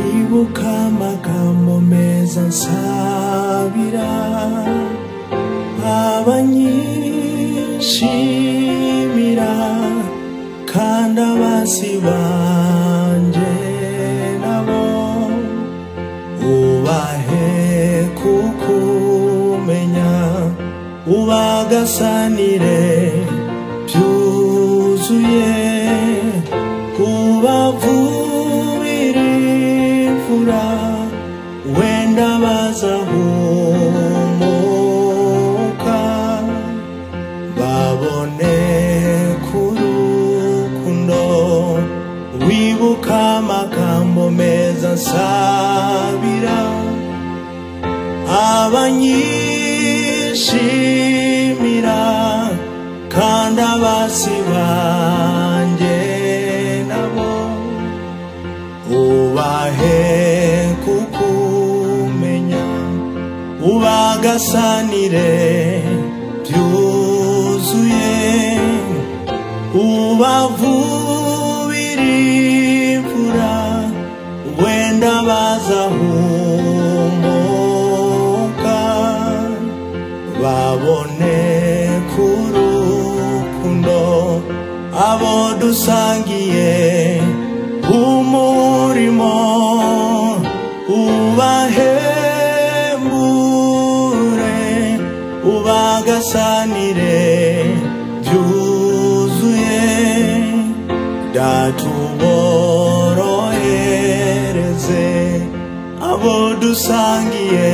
wibuka amagambo meza nsabira abanyishimira kandi abasi banje nabo ubahe kukumenya ubagasanire byuzuye ubavubire imfura wenda bazahumuka babone kurukundo wibuka amagambo meza nsabira abanyishimira kandi abasi banje nabo ubahe kukumenya ubagasanire byuzuye ubavubire imfura wenda bazahumuka babone kurukundo abo dusangiye umurimo ubahembure ubagasanire byuzuye datuborohereze abo dusangiye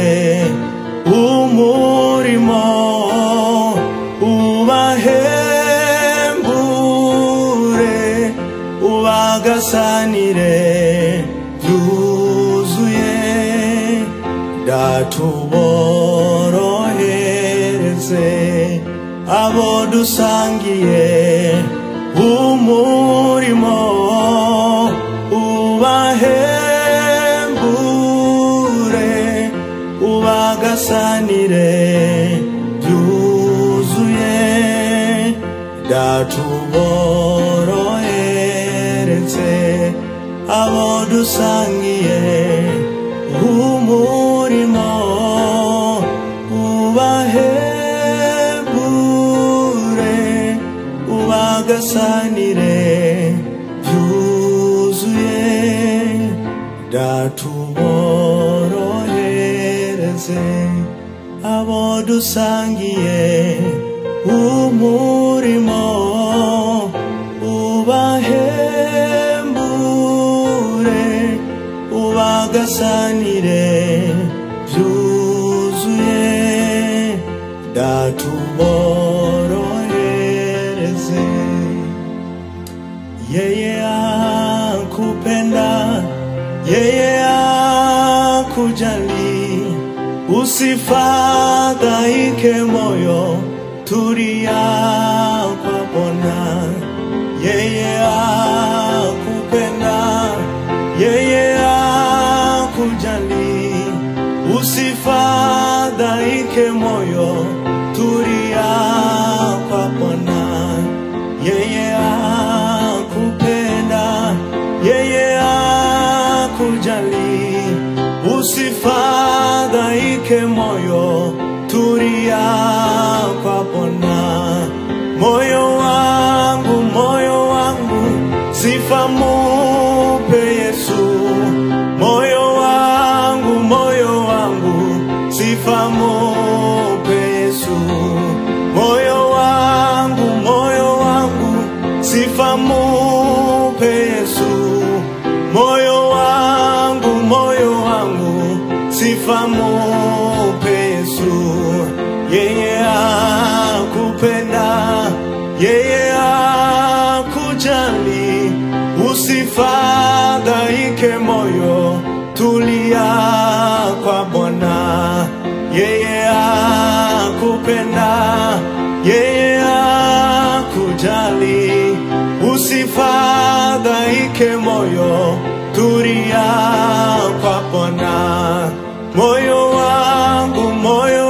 umurimo ubahembure ubagasanire byuzuye datuborohereze abo dusangiye umurimo ubahembure ubagasanire byuzuye datuborohereze abo dusangiye umurimo ubahembure ubagasanire byuzuye datuborohereze abo dusangiye umurimo ubahembure ubagasanire byuzuye datuborohereze yeye akupenda yeye akujali usifadhaike moyo tulia kwa Bwana yeye akupenda yeye akujali usifadhaike moyo tulia kwa Bwana yeye akupenda yeye akujali usifadhaike moyo tulia kwa Bwana moyo wangu sifa mupe Yesu moyo wangu sifa mupe Yesu moyo wangu sifa mupe Yesu moyo wangu sifa mupe Yesu yeye akupenda yeye akujali usifadhaike moyo tulia kwa Bwana yeye akupenda yeye akujali usifadhaike moyo tulia kwa Bwana moyo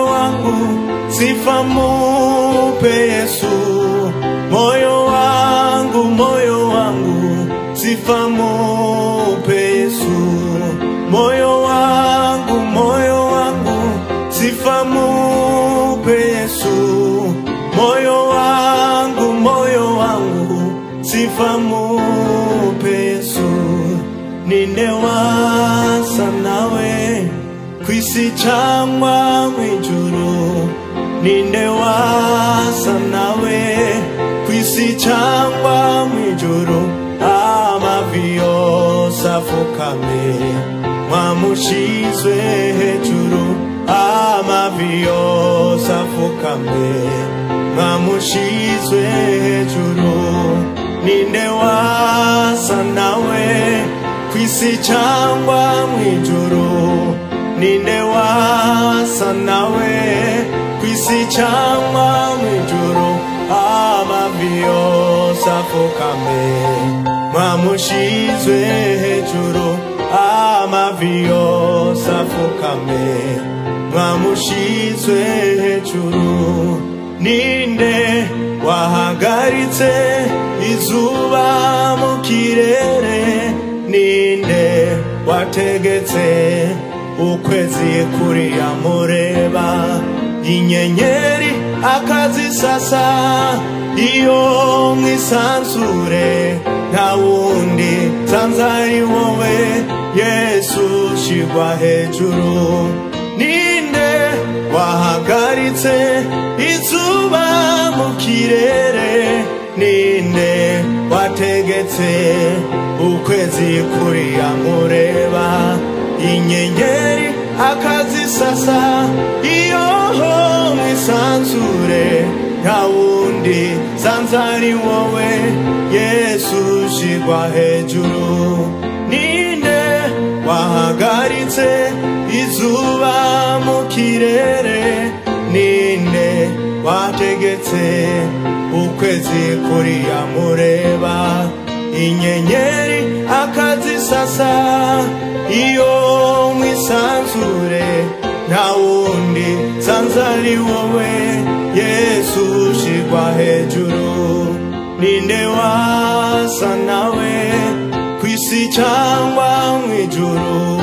wangu sifa mupe Yesu moyo wangu sifa mupe Yesu sifa mupe Yesu, ninde wasa nawe kwisi cyangwa mwijuru, ninde wasa nawe kwisi cyangwa mwijuru, amavi yose afukame mwamushizwe hejuru, amavi yose afukame mwamushizwe hejuru, ninde wasa nawe kwisi cyangwa mwijuru, ninde wasa nawe kwisi cyangwa mwijuru, amavi yose afukame mwamushizwe hejuru, amavi yose afukame mwamushizwe hejuru, ninde wahagaritse izuba mu kirere, ninde wategetse ukwezi kuriya mureba, inyenyeri akazisasa iyo mwisanzure, nta wundi nsanzari wowe Yesu shigwa hejuru, ninde wahagaritse izuba mu kirere, ninde wategetse ukwezi kuriya mureba, inyenyeri akazisasa iyo mwisanzure, nta wundi nsanzari wowe Yesu shigwa hejuru, ninde wahagaritse izuba mu kirere, ninde wategetse ukwezi kuriya mureba, inyenyeri akazisasa iyo mwisanzure, nta wundi nsanzari wowe Yesu shigwa hejuru, ninde wasa nawe kwisi cyangwa mwijuru,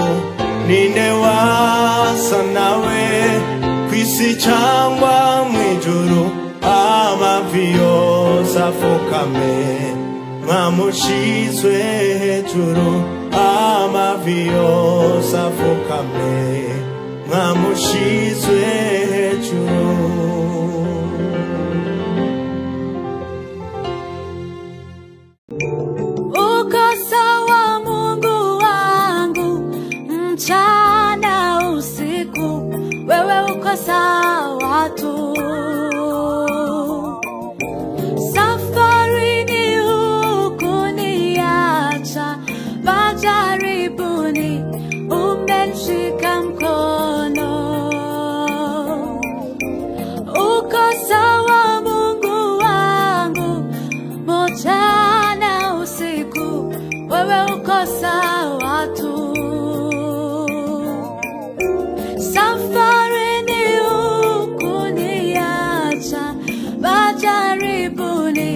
ninde wasa nawe kwisi cyangwa mwijuru, amavi yose afukame mwamushizwe hejuru, amavi yose afukame mwamushizwe hejuru. Uko sawa Mungu wangu, mchana usiku, wewe uko sawa tu. Safarini hukuniacha, majaribuni umenishika mkono. Uko sawa Mungu wangu, mchana usiku, wewe uko sawa tu. Safarini hukuniacha, majaribuni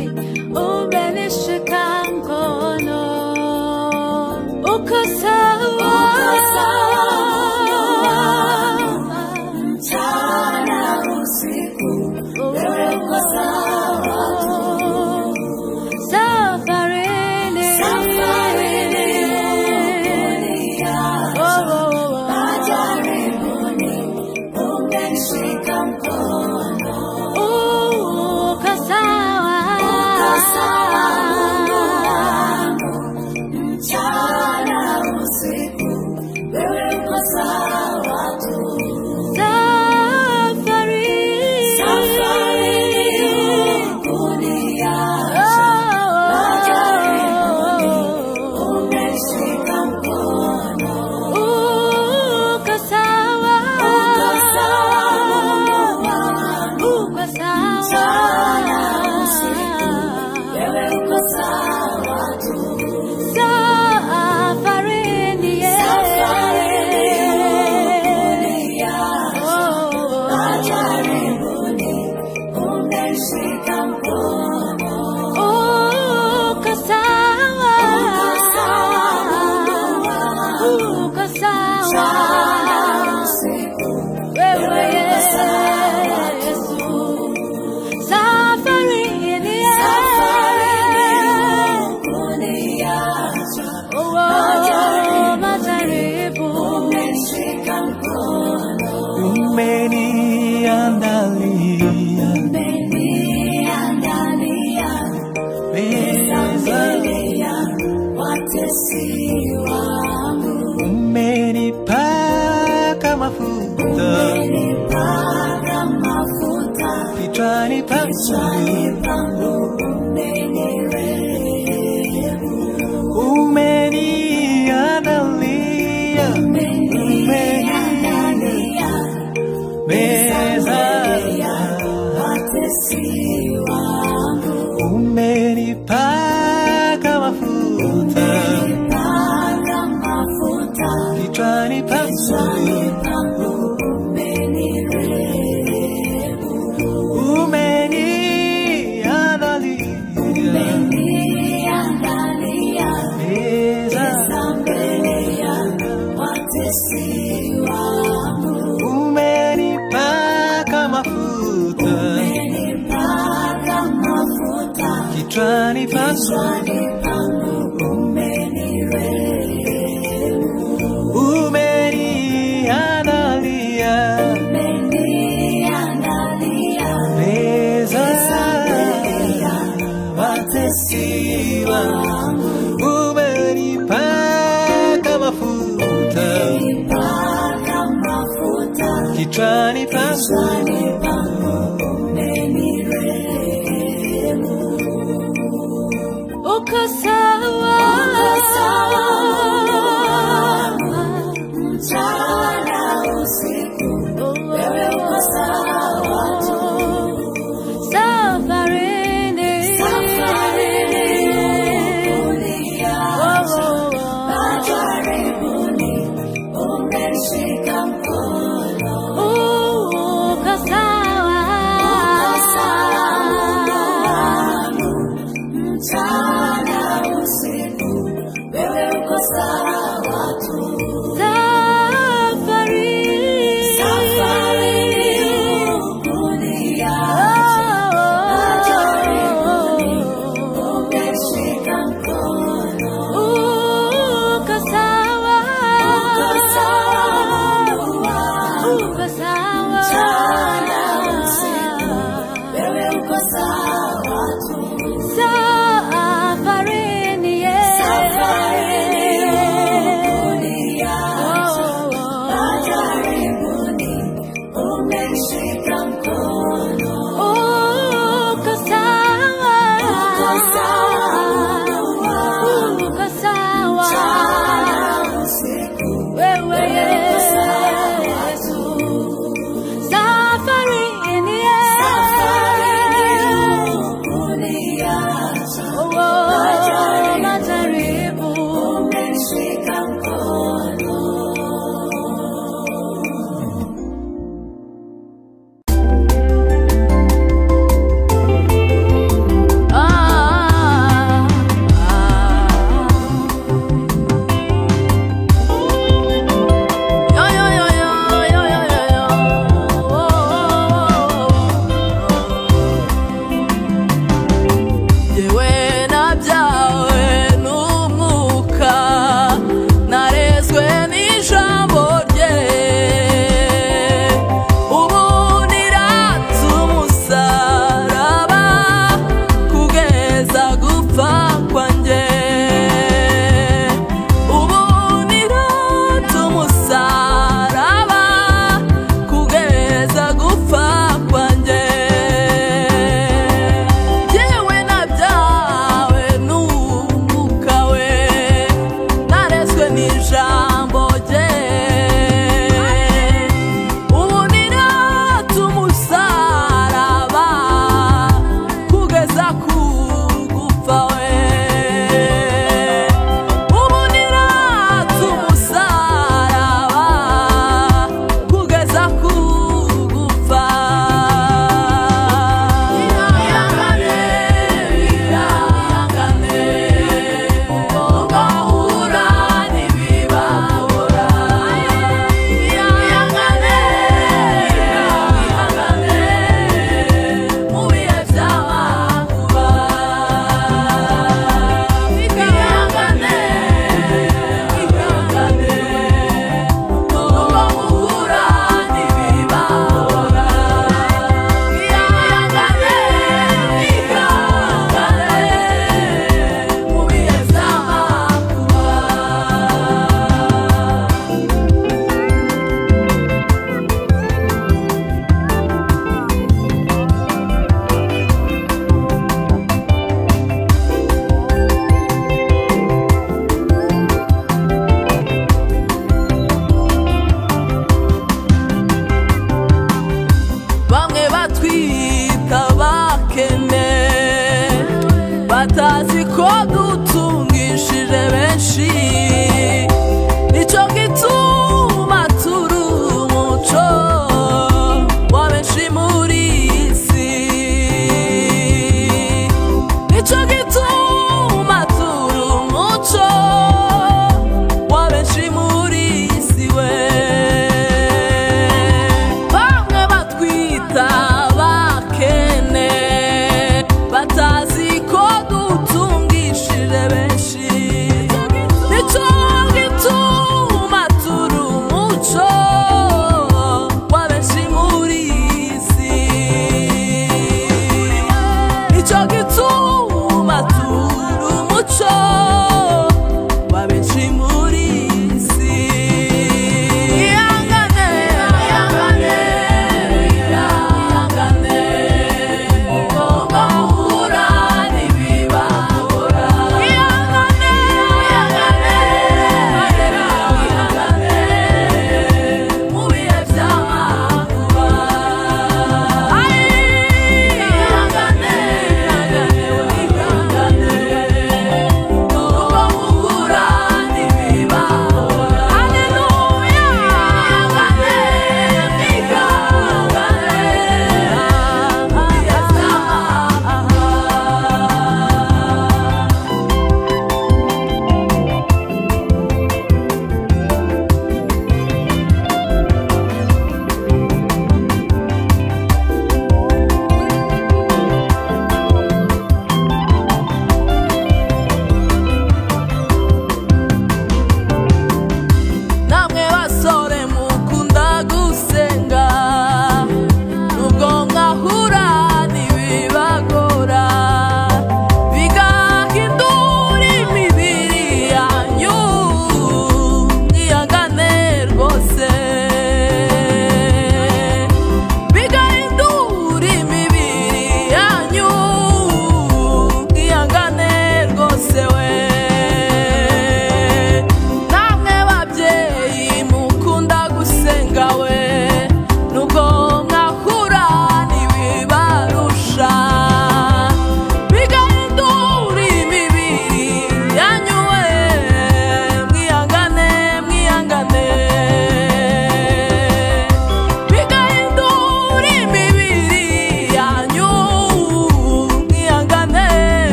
umenishika mkono. Uko sawa, mchana usiku, wewe uko sawa tu. Safarini majaribuni umenishika mkono. Uko sawa, mchana usiku, wewe uko sawa tu. mafuta, kichwani pangu umeniandalia meza ya watesi wangu, umenipaka mafuta kichwani pangu umeniandalia meza mbele ya watesi wangu, umenipaka mafuta kichwani pangu umeniandalia meza watesi wangu, umenipaka mafuta kichwani pangu uko sawa mchana usiku, wewe uko sawa tu. Safarini kulia majaribuni, umeshika mkono. Uko sawa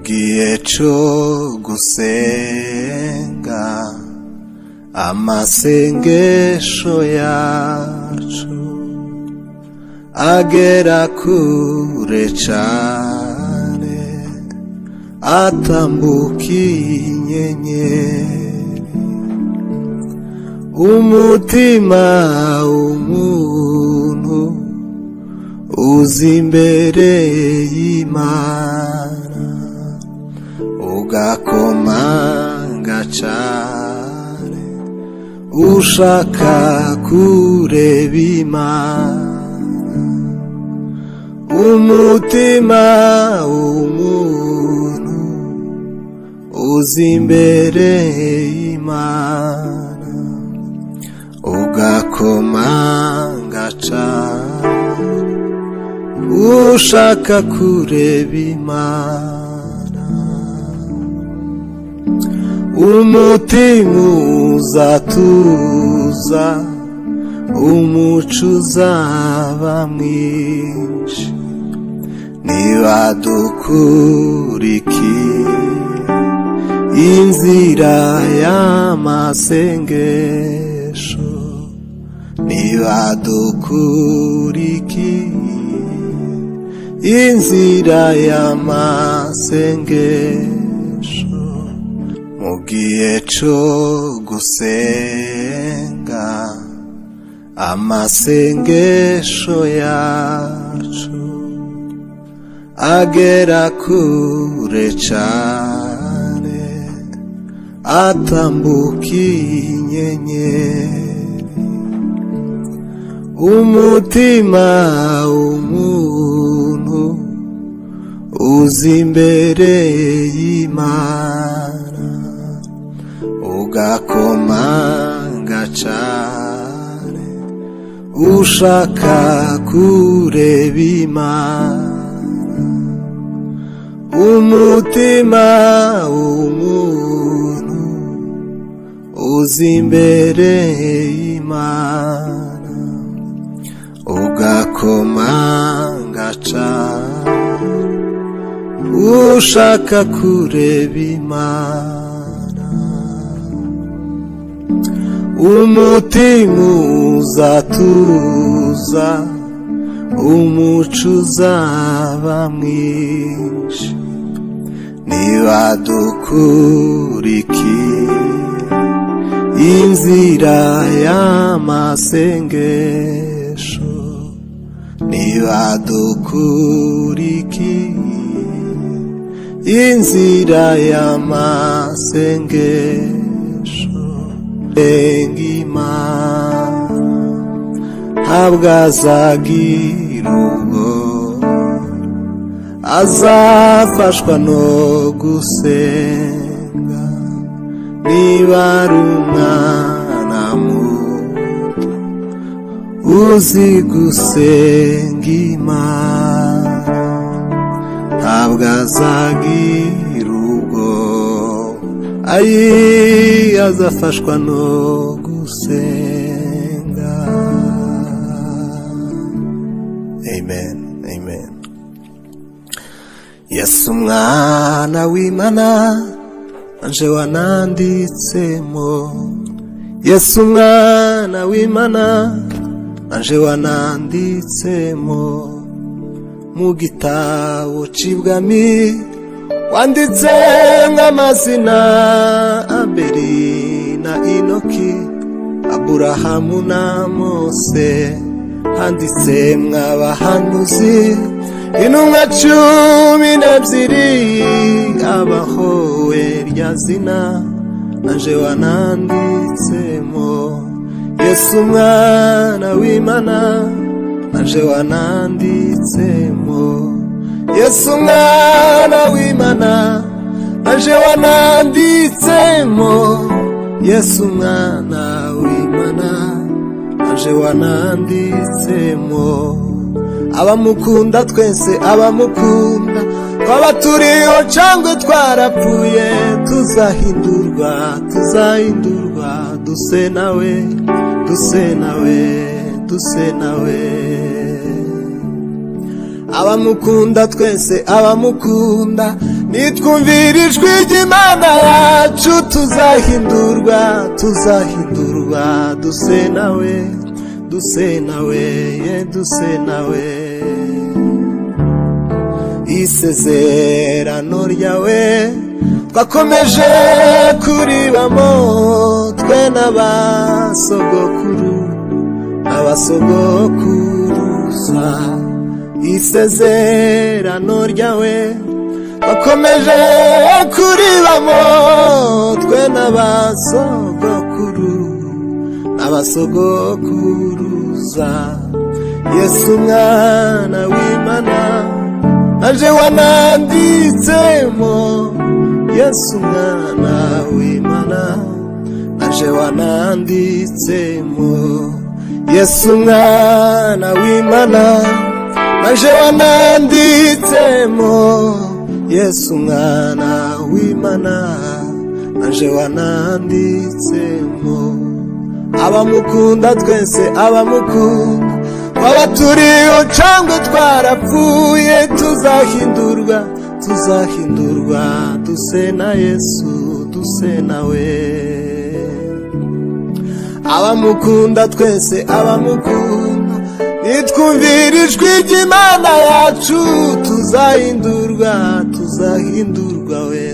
mugihe cyo gusenga amasengesho yacu agera kure cyane atambukiye inyenyeri umutima w'umuntu uzi imbere y'Imana ugakomanga cyane ushaka kureba Imana umutima w'umuntu uzi imbere y'Imana ugakomanga cyane ushaka kureba Imana umutima uzatuza umuco uzaba mwinshi niba dukurikiye inzira y'amasengesho niba dukurikiye inzira y'amasengesho mugihe cyo gusenga amasengesho yacu agera kure cyane atambukiye inyenyeri umutima w'umuntu uzi imbere y'Imana ugakomanga cyane ushaka kureba Imana umutima w'umuntu uzi imbere y'Imana ugakomanga cyane ushaka kureba Imana umutima uzatuza umuco uzaba mwinshi niba dukurikiye inzira y'amasengesho niba dukurikiye inzira y'amasengesho Imana ntabwo azagira ubwoba azafashwa no gusenga niba ari umwana muto uzi gusenga Imana ntabwo azagira ubwoba azafashwa no gusenga. Amen, amen. Yesu mwana w'Imana anje wananditsemo, Yesu mwana w'Imana anje wananditsemo, mu gitabo c'ibwami wanditse nk'amazina Abeli na Inoki, Aburahamu na Mose, handitse mw'abahanuzi intumwa 12 abahowe rya zina nanje wananditsemo. Yesu mwana w'Imana nanje wananditsemo, Yesu mwana w'Imana nanje wananditsemo, Yesu mwana w'Imana nanje wananditsemo. Abamukunda twese abamukunda twaba turiho cyangwa twarapfuye, tuzahindurwa tuzahindurwa duse nawe duse nawe duse nawe. Abamukunda twese abamukunda nitwumvira ijwi ry'Imana yacu tuzahindurwa duse nawe isezerano ryawe twakomeje kuribamo twe n'abasogokuruza isezerano ryawe twakomeje kuribamo twe n'abasogokuruza Yesu mwana w'Imana naje wananditsemo Yesu mwana w'Imana naje wananditsemo Yesu mwana w'Imana naje wananditsemo Yesu mwana w'Imana naje wananditsemo abamukunda twese abamukunda twaba turiho cyangwa twarapfuye tuzahindurwa duse na Yesu duse nawe abamukunda twese abamukunda nitwumvira ijwi ry'Imana yacu tuzahindurwa we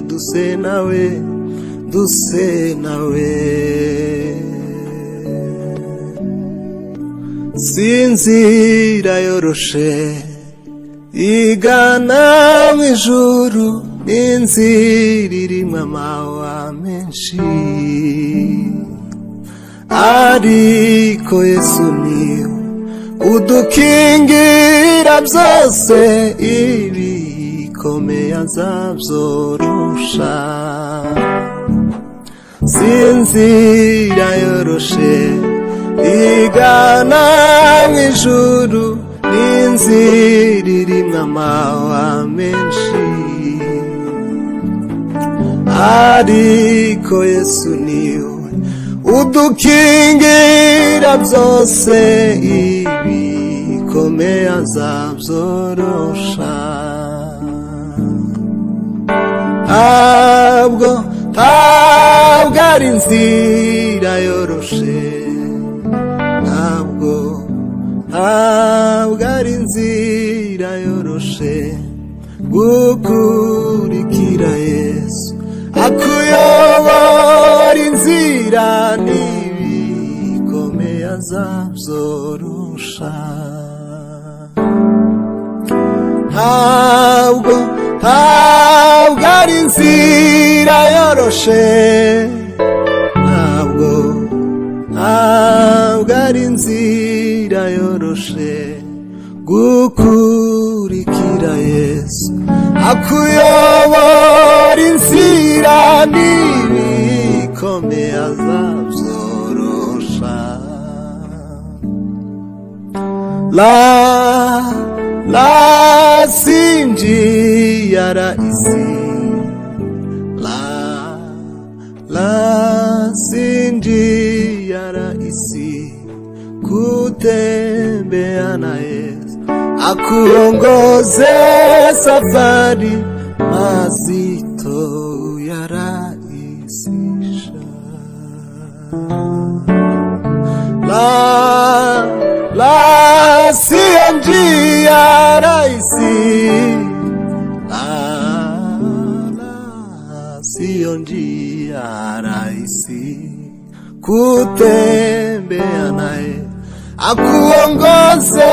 duse nawe sinzira yoroshe igana mu ijuru n'inzira irimo amahwa menshi ariko Yesu niwe udukingira byose ibikomeye azabyorosha sinzira yoroshe igana mu ijuru n'inzira irimo amahwa menshi ariko Yesu niwe udukingira byose ibikomeye azabyorosha ntabwo ari inzira yoroshe ntabwo ari inzira yoroshe gukurikira Yesu akuyobora inzira n'ibikomeye azabyorosha ntabwo ari inzira yoroshe ntabwo ari inzira yoroshe gukurikira Yesu akuyobora inzira n'ibikomeye azabyorosha la sinjia rahisi la sinjia rahisi kutembea na Yesu akuongoze safari mazito ya rahisisha la sio njia rahisi sio njia rahisi kutembea naye akuongoze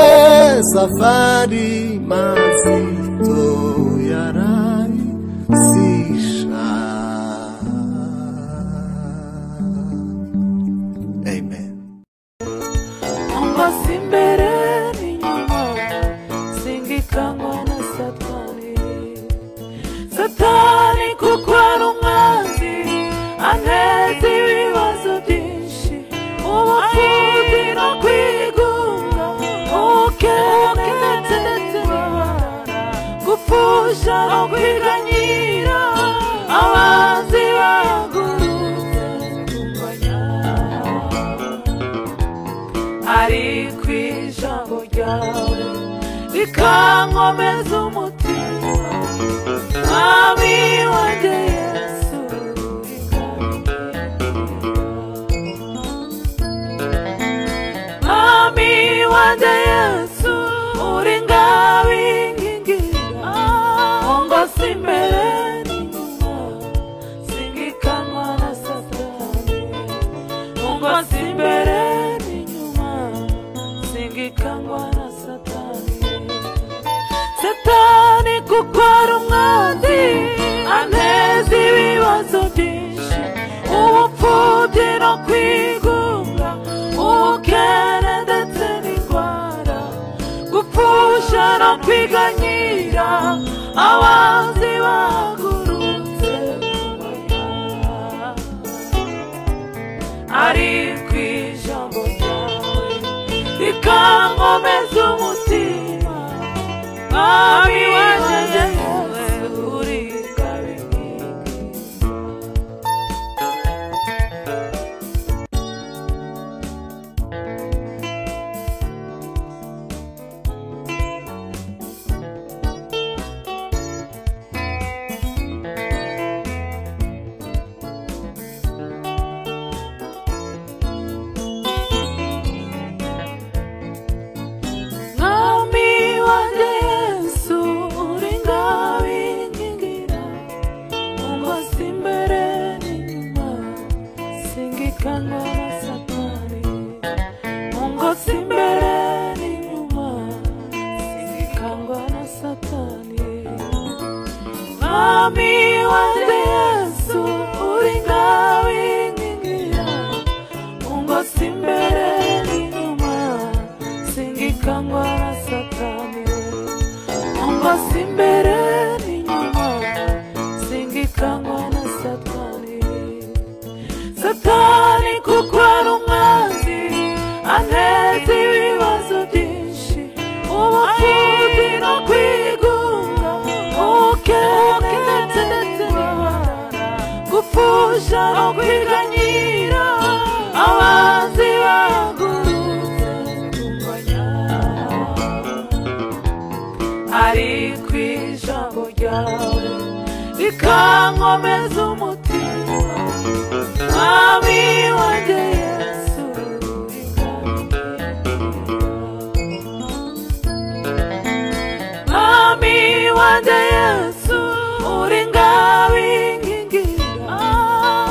safari mazito ya rahisisha. Amen. Mungu simbere ni nyuma singikangwa na Satani kukwara umwanzi anezi ibibazo byinshi ubupfuzi no kwigunga ubukene ndetse gupfusha no kwiganyira abanzi bagurutse kumvanya ariko ijambo ryawe rikankomeza umutima Mwami wanjye Yesu Mwami wanjye Yesu uri ngabingingira ungose imbere n'inyuma singikanwa na Satani ungose imbere n'inyuma singikanwa na Satani Satani kuko ari umwanzi anteza ibibazo byinshi ubupfubyi no kwigunga ubukene ndetse n'indwara gupfusha no kwiganyira abanzi bahagurutse ariko ijambo ryawe rikankomeza umutima Mwami wanjye Yesu uri ngabingingira Mwami wanjye Yesu uri ngabingingira ungose imbere n'inyuma singikanwa na Satani ungose imbere n'inyuma singikanwa na Satani Mwami wanjye Yesu uri ngabingingira ungose imbere n'inyuma singikanwa na Satani ungose imbere n'inyuma singikanwa na Satani Satani kuko ari umwanzi anteza ibibazo byinshi ubupfubyi no kwigunga ubukene ndetse n'indwara gupfusha no kwiganyira abanzi bahagurutse kurwanya ariko ijambo ryawe rikankomeza umutima Mwami wanjye Yesu uri ngabingingira Mwami wanjye Yesu uri ngabingingira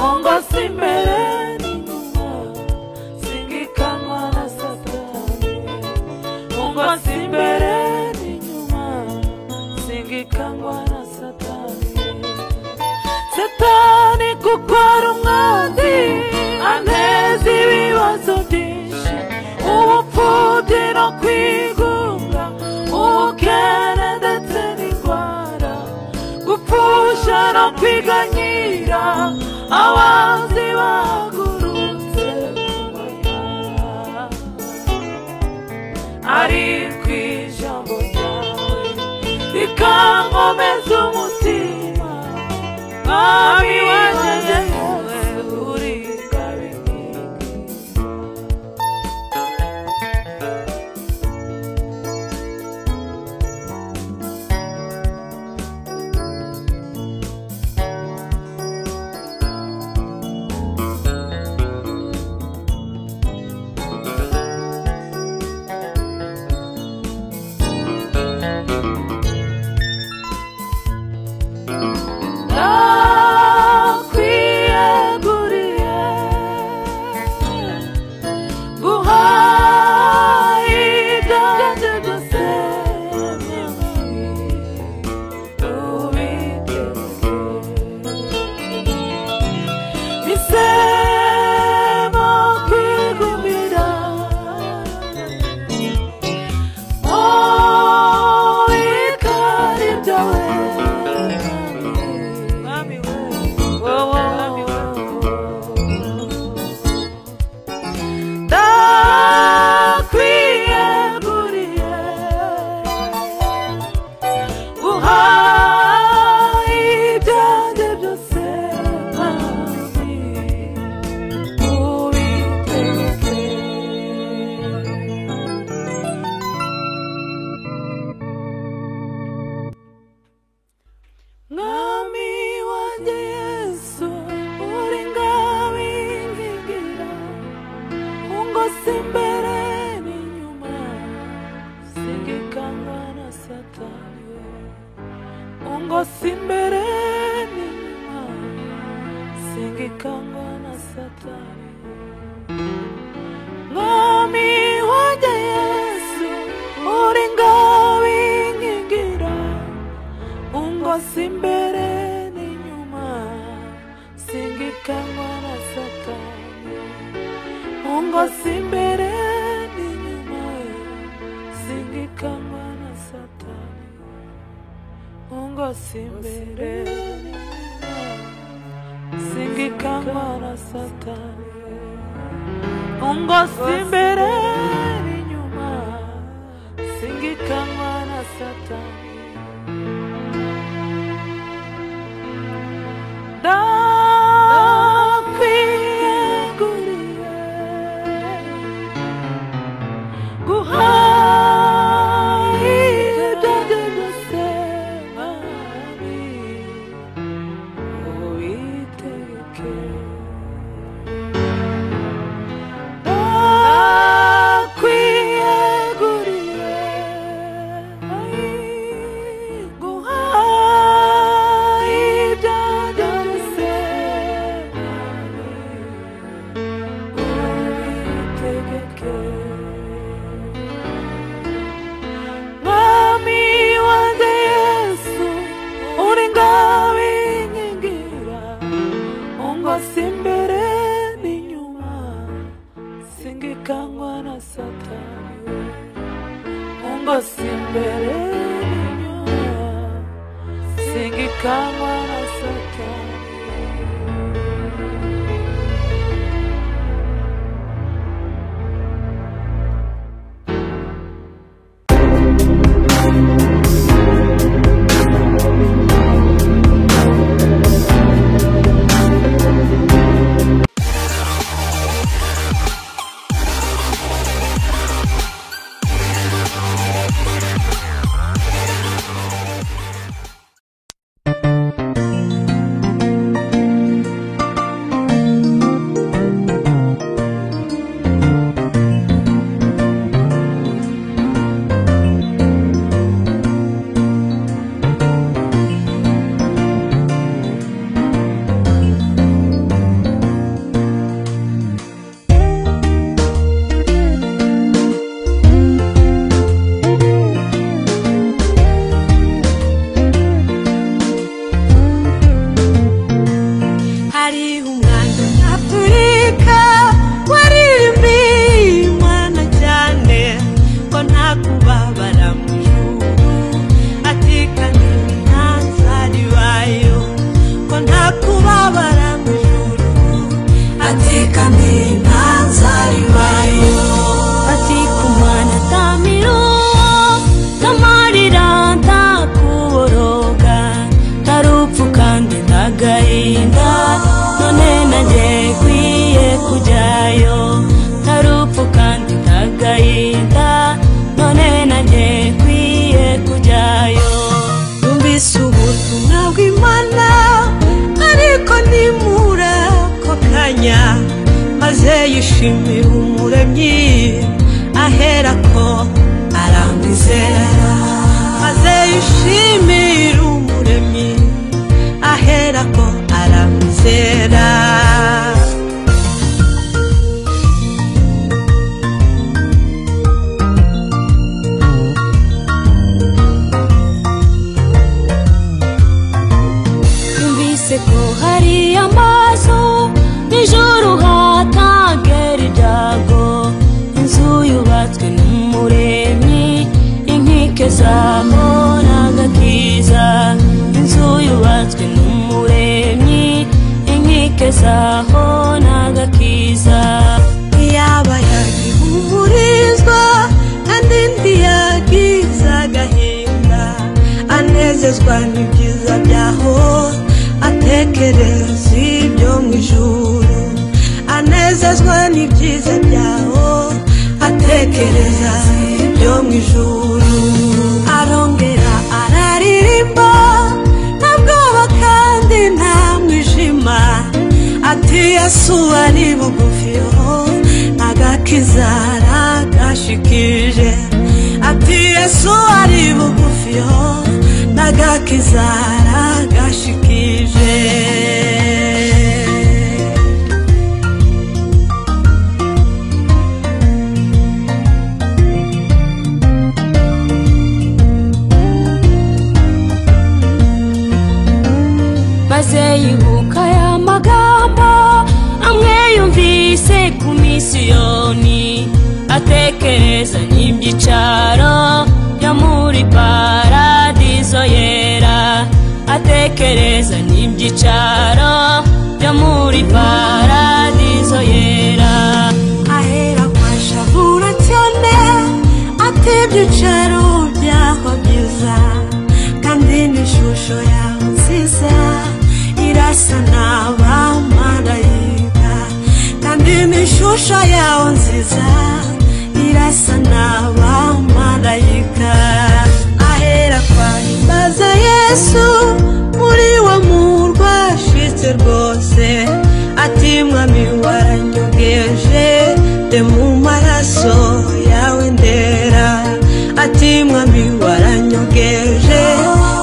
ungose imbere n'inyuma singikanwa na Satani ungose imbere n'inyuma singikanwa na Satani Satani kuko ari umwanzi anteza ibibazo byinshi ubupfubyi no kwigunga ubukene ndetse n'indwara gupfusha no kwiganyira abanzi bahagurutse kurwanya ariko ijambo ryawe rikankomeza umutima Mwami wanjye Yesu uri ngabingingira simbere singikangwa na Satani, ungo simbere n'inyuma singikangwa na Satani. yishimira umuremyi aherako arambizera, maze yishimira umuremyi aherako arambizera. Yumvise ko hari amaso n'ijuru hatagera ibyago, inzu yubatswe n'umuremyi inkike zaho n'agakiza, inzu yubatswe n'umuremyi inkike zaho n'agakiza. Yaba yagihumurizwa kandi ntiyagize agahinda, anezezwa n'ibyiza byaho, atekereza ibyo mu ijuru, anezezwa n'ibyiza byaho, atekereza ibyo mu ijuru. Arongera araririmba nta bwoba kandi nta mwijima, ati Yesu ari bugufiyo agakiza aragashikije, ati Yesu ari bugufiyo n'agakiza aragashikije. Maze yibuka ya magambo amwe yumvise ku misiyoni, atekereza n'ibyicaro byo muri paradizo yera, atekereza n'ibyicaro byo muri paradizo yera. ahera kwa shavura cyane ati ibyicaro byaho byiza kandi n'ishusho yawe nziza irasa n'abamarayika kandi n'ishusho yawe nziza irasa n'abamarayika. ahera kwa himbaza Yesu muri wa murwa ashitse rwose ati mwami waranyogeje de mu maraso yawe ndera ati mwami waranyogeje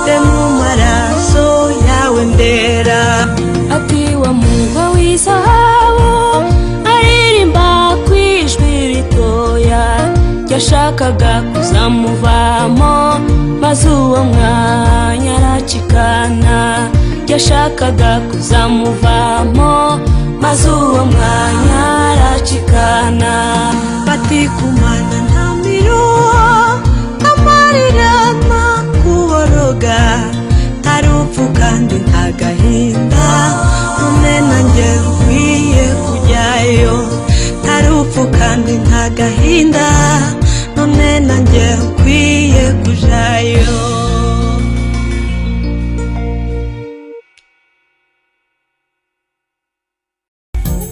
de mu maraso yawe ndera. ati wa murwa w'izahabu aririmba kwijwi ritoya yashakaga kuzamuvamo maze uwo mwanya aracikana yashakaga kuzamuvamo maze uwo mwanya aracikana. bati kumana nta miruho n'amarira nta kuboroga nta rupfu kandi nta gahinda none nanjye nkwiye kujyayo nta rupfu kandi nta gahinda none nanjye nkwiye kujayo.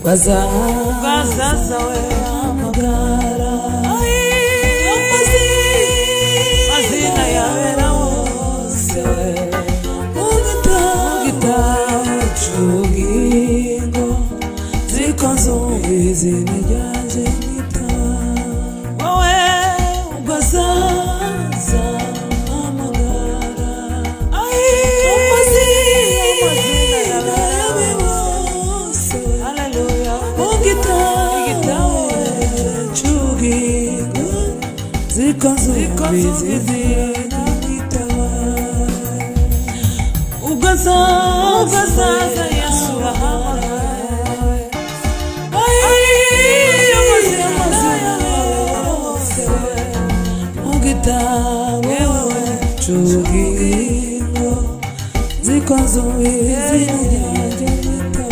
Bazaza we amagara mazina yawe na wose mugitaho cy'ubugingo zikonzumva izina ryanjye nkita wowe bazaza amagara amazina yawe wose mugitaho cy'ubugingo zikonzumva izina nkita ugazaza Yesu ahamagaye mugitaho cy'ubugingo zikonzumva izina ryanjye nkita.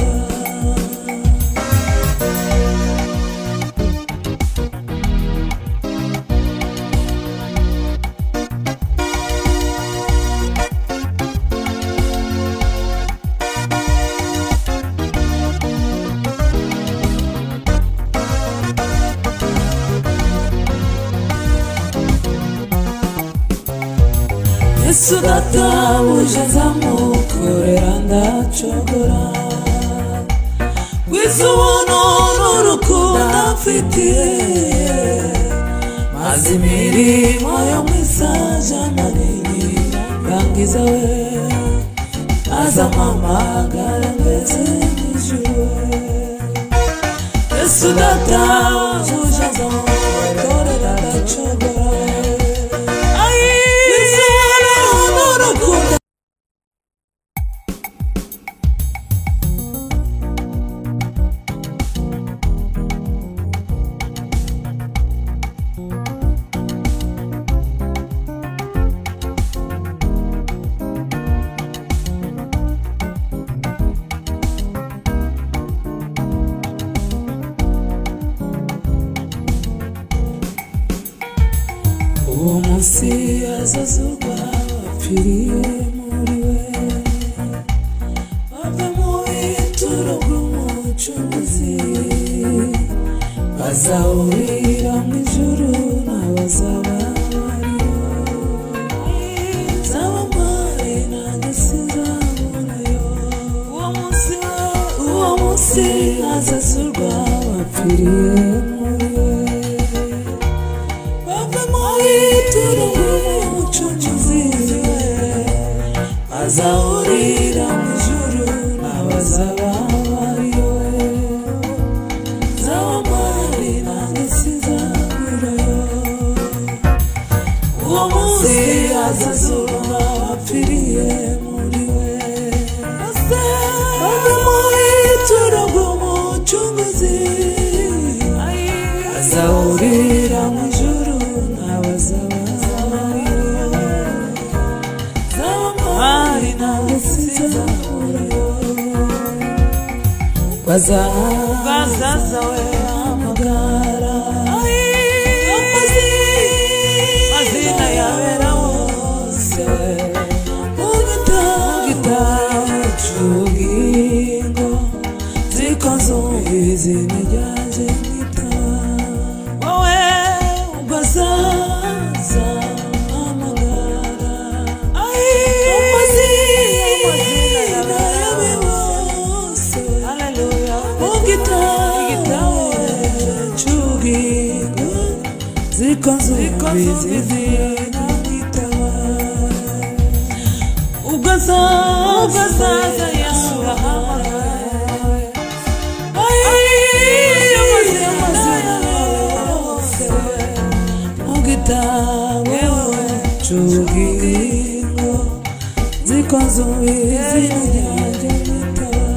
Yesu databuja nzamukorera ndacogora wiza ubuntu n'urukundo amfitiye maze imirimo yo mwisaja manini ndangiza we azampamagara ngeze n'ijuru. Yesu databuja nzamukorera ndacogora uwo munsi azazurwa wapfiriye muri we bave mu bituro bw'umucunguzi bazahurira mu ijuru n'abazaba bariyo zaba mpari nanjye sinzaburayo. uwo munsi azazurwa wapfiriye muri we azahurira mu ijuru n'abazaba bariyo zaba mpari nanjye sinzaburayo. uwo munsi azazurwa wapfiriye muri we bave mu bituro bw'umucunguzi azahurira mu ijuru n'abazaba bariyo zaba mpari nanjye sinzaburayo. bazaza we amagara amazina yabera wose mu gitabo cy'ubugingo zikoze izina ryanjye nitaba wowe bazaza amagara amazina yawe wose mu gitabo cy'ubugingo zikoze izina nitaba ugazaza Yesu ahamagaye mu gitabo cy'ubugingo zikoze izina ryanjye nitaba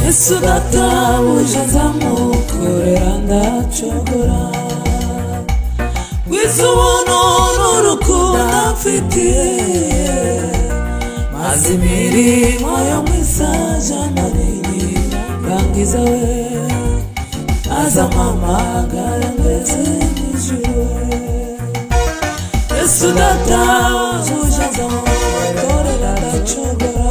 Yesu databuja nzamukorera ndacogora wiza ubuntu n'urukundo mfitiye maze imirimo yo mwisaja manini rangiza we azampamagara ndetse n'ijuru Yesu databuja nzamukorera ndacogora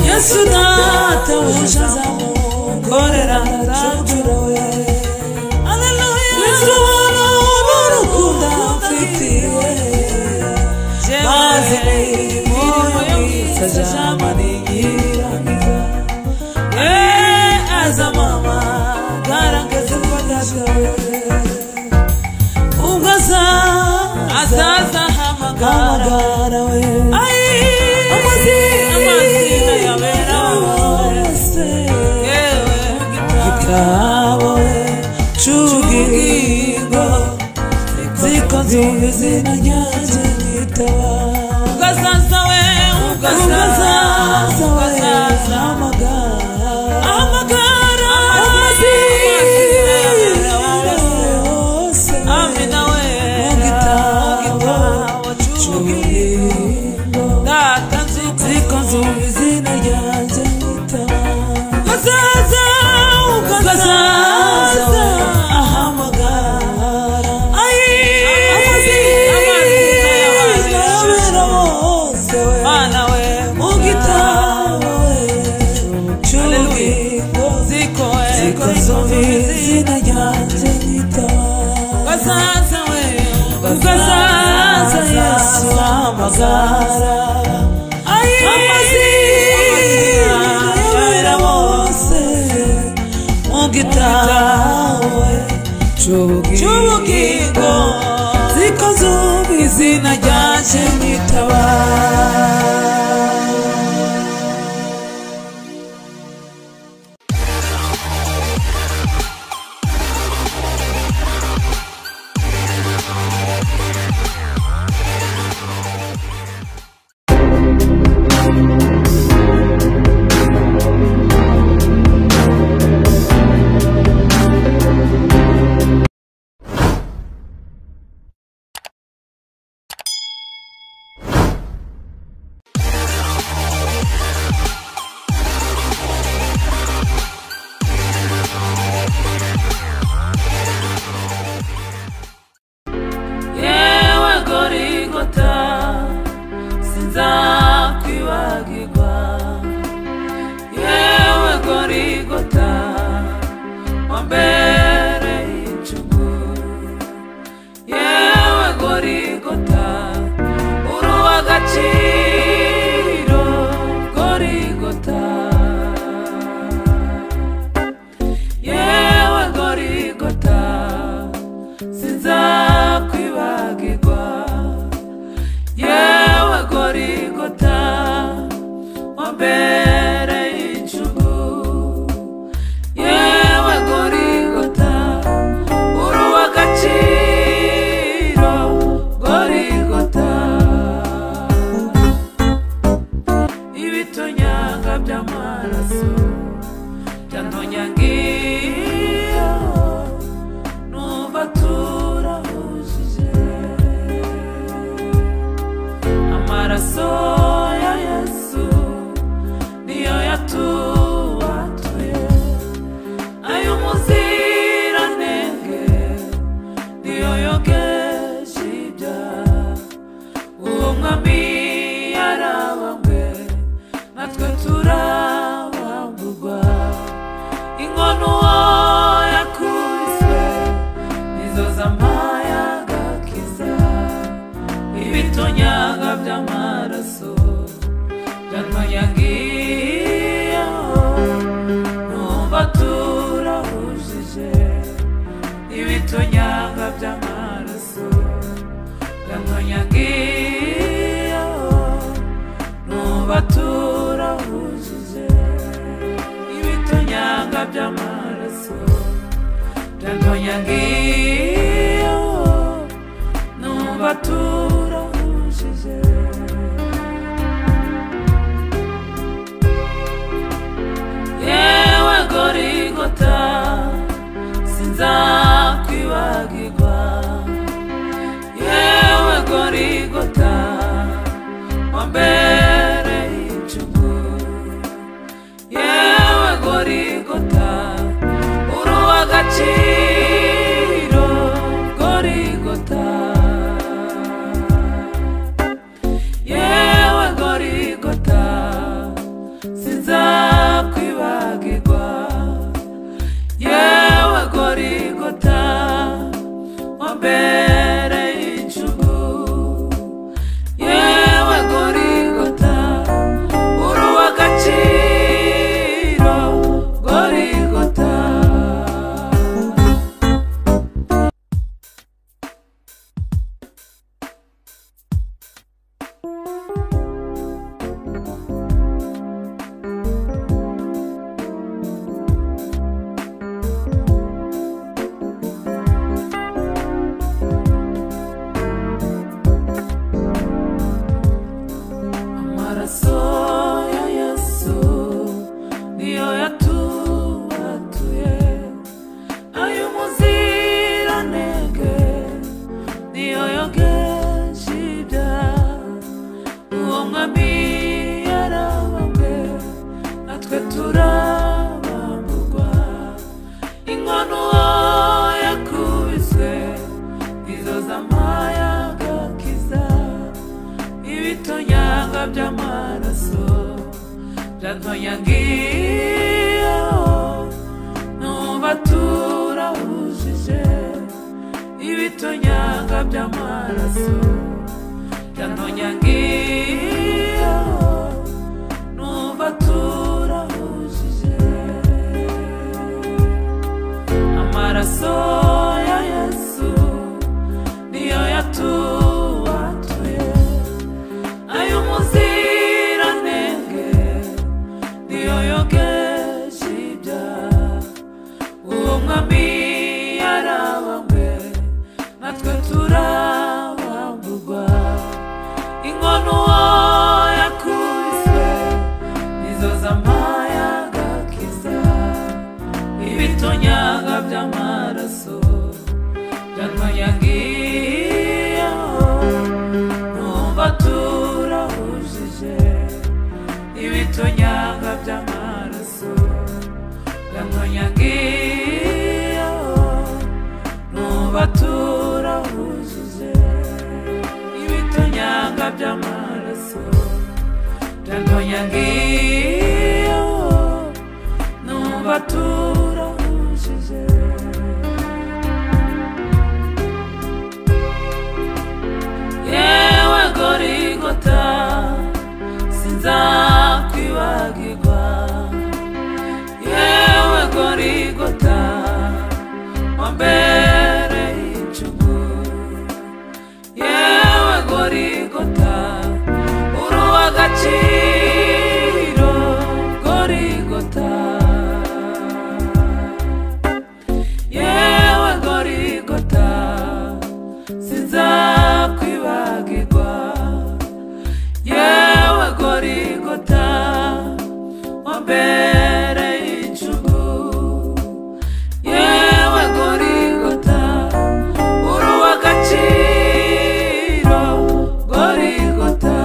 Yesu data uje azamukorera nzacura we Haleluya Yesu n'urukundo mfitiye maze imirimo y'ubwiza jamani nyirangiza azampamagara ngeze kwa data we ubwo azaza hamagara we amazina yabera wose gitabo cy'ubugingo zikoze izina ryanjye nitaba ugazaza we ugazaza amagara amazina yabera wose amina we mu gitabo cy'ubugingo zikoze izina ryanjye nitaba ugazaza ahamagara amazina yabera wose mana we mu gitabo cy'ubugingo zikoze izina ryanjye nitaba ugazaza we ugazaza Yesu ahamagara gitabo cy'ubugingo zikoze izina ryanjye nitaba amaraso ya Yesu niyo yatuwatuye, ay'umuziranenge niyo yogeje ibyaha. Uwo mwami yarabambwe natwe turabamburwa, inkono uwo yakubiswe nizo zampaye agakiza. Ibitonyanga by'amaraso byantonyagiyeho, numva turahujije. Ibitonyanga by'amaraso byantonyagiyeho, numva turahujije. Ibitonyanga by'amaraso byantonyagiyeho, numva turahujije. Yewe Gorigota sinzakwibagirwa, yewe Gorigota wambereye icumu, yewe Gorigota uri uw'agaciro. Gorigota, yewe Gorigota sinzakwibagirwa, yewe Gorigota wambereye icumu, yewe Gorigota uri uw'agaciro. Gorigota, amaraso ya Yesu niyo yatuwatuye, ay'umuziranenge niyo yogeje ibyaha. Uwo mwami yarabambwe natwe turabamburwa, inkono uwo yakubiswe nizo zampaye agakiza. Ibitonyanga by'amaraso byantonyagiyeho, numva turahujije. Ibitonyanga by'amaraso byantonyagiyeho, numva turahujije. Amaraso ya Yesu niyo yatuwatuye, ay'umuziranenge niyo yogeje ibyaha. Uwo mwami yarabambwe natwe turabamburwa, inkono uwo yakubiswe nizo zampaye agakiza. Ibitonyanga by'amaraso byantonyagiyeho, numva turahujije. Ibitonyanga by'amaraso byantonyagiyeho, numva turahujije. Ibitonyanga by'amaraso byantonyagiyeho, numva turahujije. Yewe Gorigota sinzakwibagirwa, yewe Gorigota wambereye icumu, yewe Gorigota uri uw'agaciro. Gorigota, yewe Gorigota sinzakwibagirwa, yewe Gorigota wambereye icumu, yewe Gorigota uri uw'agaciro. Gorigota,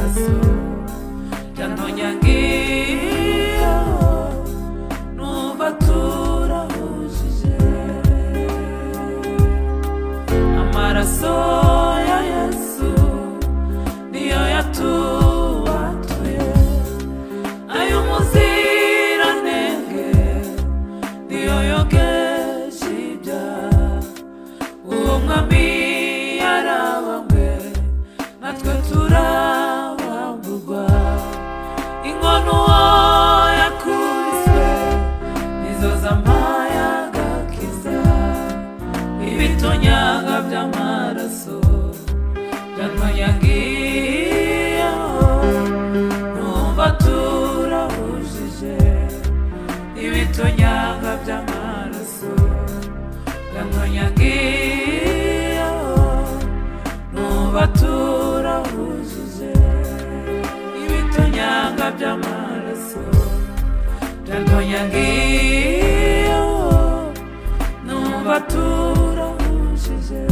by'amaraso byantonyangiye numva turahujije amaraso ya Yesu niyo yatubatuye ay'umuziranenge niyo yogeje ibyaha uwo mwami yarabambwe natwe turabamburwa inkono yakubiswe nizo zampaye agakiza ibitonyanga by'amaraso byantonyangiye numva turahujije ibitonyanga by'amaraso byantonyangiye numva turahujije ibitonyanga by'amaraso byantonyangiye numva turahujije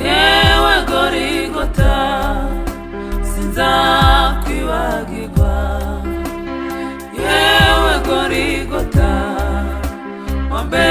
yewe Gorigota sinzakwibagirwa yewe Gorigota wambe